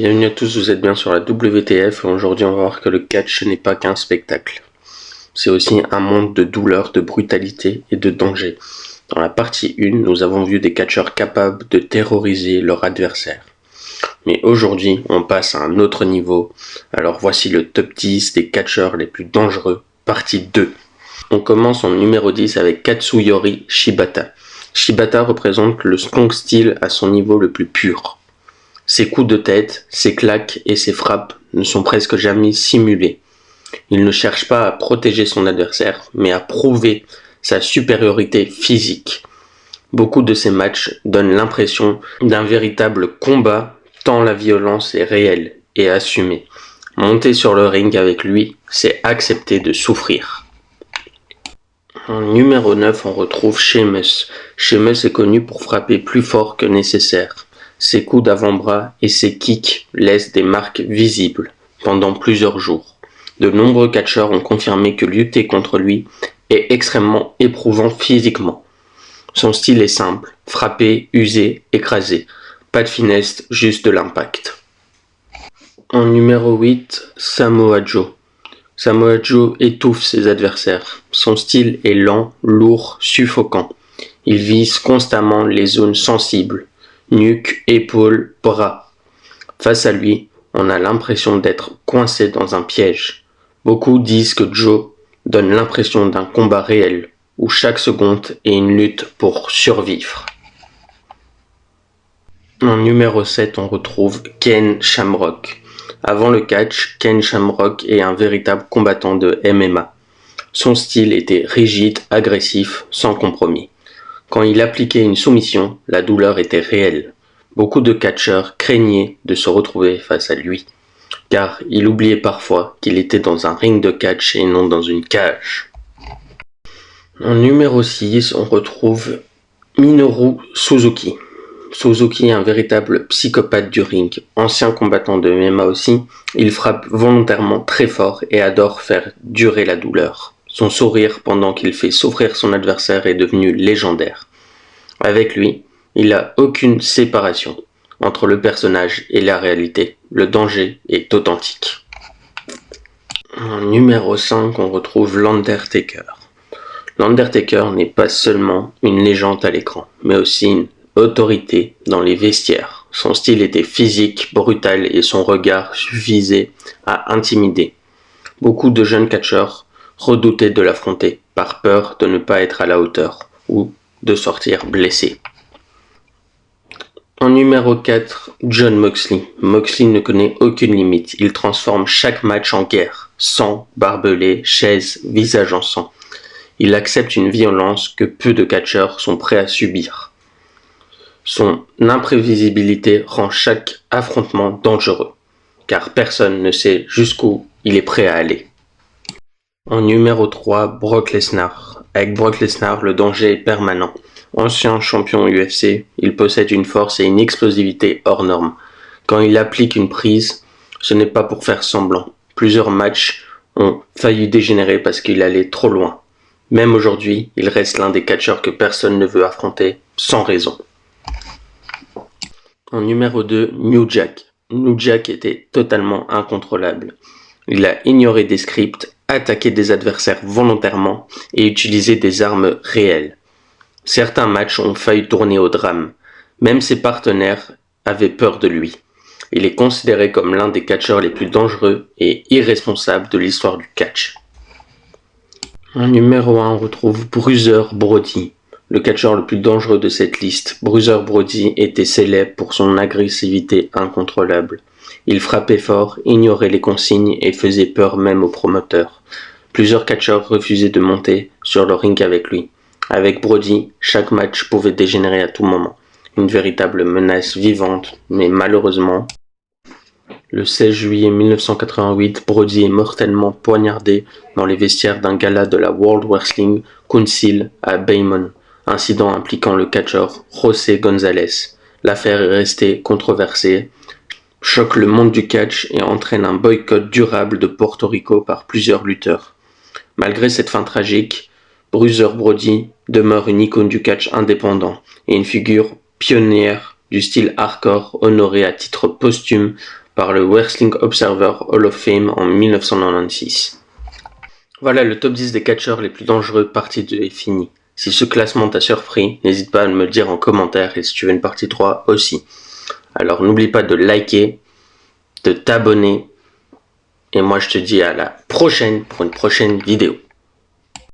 Bienvenue à tous, vous êtes bien sur la WTF et aujourd'hui on va voir que le catch n'est pas qu'un spectacle. C'est aussi un monde de douleur, de brutalité et de danger. Dans la partie 1, nous avons vu des catcheurs capables de terroriser leur adversaire. Mais aujourd'hui, on passe à un autre niveau. Alors voici le top 10 des catcheurs les plus dangereux, partie 2. On commence en numéro 10 avec Katsuyori Shibata. Shibata représente le strong style à son niveau le plus pur. Ses coups de tête, ses claques et ses frappes ne sont presque jamais simulés. Il ne cherche pas à protéger son adversaire, mais à prouver sa supériorité physique. Beaucoup de ces matchs donnent l'impression d'un véritable combat, tant la violence est réelle et assumée. Monter sur le ring avec lui, c'est accepter de souffrir. En numéro 9, on retrouve Sheamus. Sheamus est connu pour frapper plus fort que nécessaire. Ses coups d'avant-bras et ses kicks laissent des marques visibles pendant plusieurs jours. De nombreux catcheurs ont confirmé que lutter contre lui est extrêmement éprouvant physiquement. Son style est simple, frapper, user, écraser. Pas de finesse, juste de l'impact. En numéro 8, Samoa Joe. Samoa Joe étouffe ses adversaires. Son style est lent, lourd, suffocant. Il vise constamment les zones sensibles. Nuque, épaules, bras. Face à lui, on a l'impression d'être coincé dans un piège. Beaucoup disent que Joe donne l'impression d'un combat réel, où chaque seconde est une lutte pour survivre. En numéro 7, on retrouve Ken Shamrock. Avant le catch, Ken Shamrock est un véritable combattant de MMA. Son style était rigide, agressif, sans compromis. Quand il appliquait une soumission, la douleur était réelle. Beaucoup de catcheurs craignaient de se retrouver face à lui, car il oubliait parfois qu'il était dans un ring de catch et non dans une cage. En numéro 6, on retrouve Minoru Suzuki. Suzuki est un véritable psychopathe du ring. Ancien combattant de MMA aussi, il frappe volontairement très fort et adore faire durer la douleur. Son sourire pendant qu'il fait souffrir son adversaire est devenu légendaire. Avec lui, il n'a aucune séparation entre le personnage et la réalité. Le danger est authentique. En numéro 5, on retrouve l'Undertaker. L'Undertaker n'est pas seulement une légende à l'écran, mais aussi une autorité dans les vestiaires. Son style était physique, brutal et son regard suffisait à intimider. Beaucoup de jeunes catcheurs redoutaient de l'affronter par peur de ne pas être à la hauteur ou de sortir blessé. En numéro 4, Jon Moxley. Moxley ne connaît aucune limite. Il transforme chaque match en guerre. Sang, barbelés, chaises, visage en sang. Il accepte une violence que peu de catcheurs sont prêts à subir. Son imprévisibilité rend chaque affrontement dangereux, car personne ne sait jusqu'où il est prêt à aller. En numéro 3, Brock Lesnar. Avec Brock Lesnar, le danger est permanent. Ancien champion UFC, il possède une force et une explosivité hors normes. Quand il applique une prise, ce n'est pas pour faire semblant. Plusieurs matchs ont failli dégénérer parce qu'il allait trop loin. Même aujourd'hui, il reste l'un des catcheurs que personne ne veut affronter, sans raison. En numéro 2, New Jack. New Jack était totalement incontrôlable. Il a ignoré des scripts, attaqué des adversaires volontairement et utilisé des armes réelles. Certains matchs ont failli tourner au drame. Même ses partenaires avaient peur de lui. Il est considéré comme l'un des catcheurs les plus dangereux et irresponsables de l'histoire du catch. En numéro 1, on retrouve Bruiser Brody. Le catcheur le plus dangereux de cette liste, Bruiser Brody était célèbre pour son agressivité incontrôlable. Il frappait fort, ignorait les consignes et faisait peur même aux promoteurs. Plusieurs catcheurs refusaient de monter sur le ring avec lui. Avec Brody, chaque match pouvait dégénérer à tout moment. Une véritable menace vivante, mais malheureusement, le 16 juillet 1988, Brody est mortellement poignardé dans les vestiaires d'un gala de la World Wrestling Council à Bayonne. Incident impliquant le catcheur José González. L'affaire est restée controversée, choque le monde du catch et entraîne un boycott durable de Porto Rico par plusieurs lutteurs. Malgré cette fin tragique, Bruiser Brody demeure une icône du catch indépendant et une figure pionnière du style hardcore honorée à titre posthume par le Wrestling Observer Hall of Fame en 1996. Voilà, le top 10 des catcheurs les plus dangereux, partie 2 est fini. Si ce classement t'a surpris, n'hésite pas à me le dire en commentaire et si tu veux une partie 3 aussi. Alors n'oublie pas de liker, de t'abonner et moi je te dis à la prochaine pour une prochaine vidéo.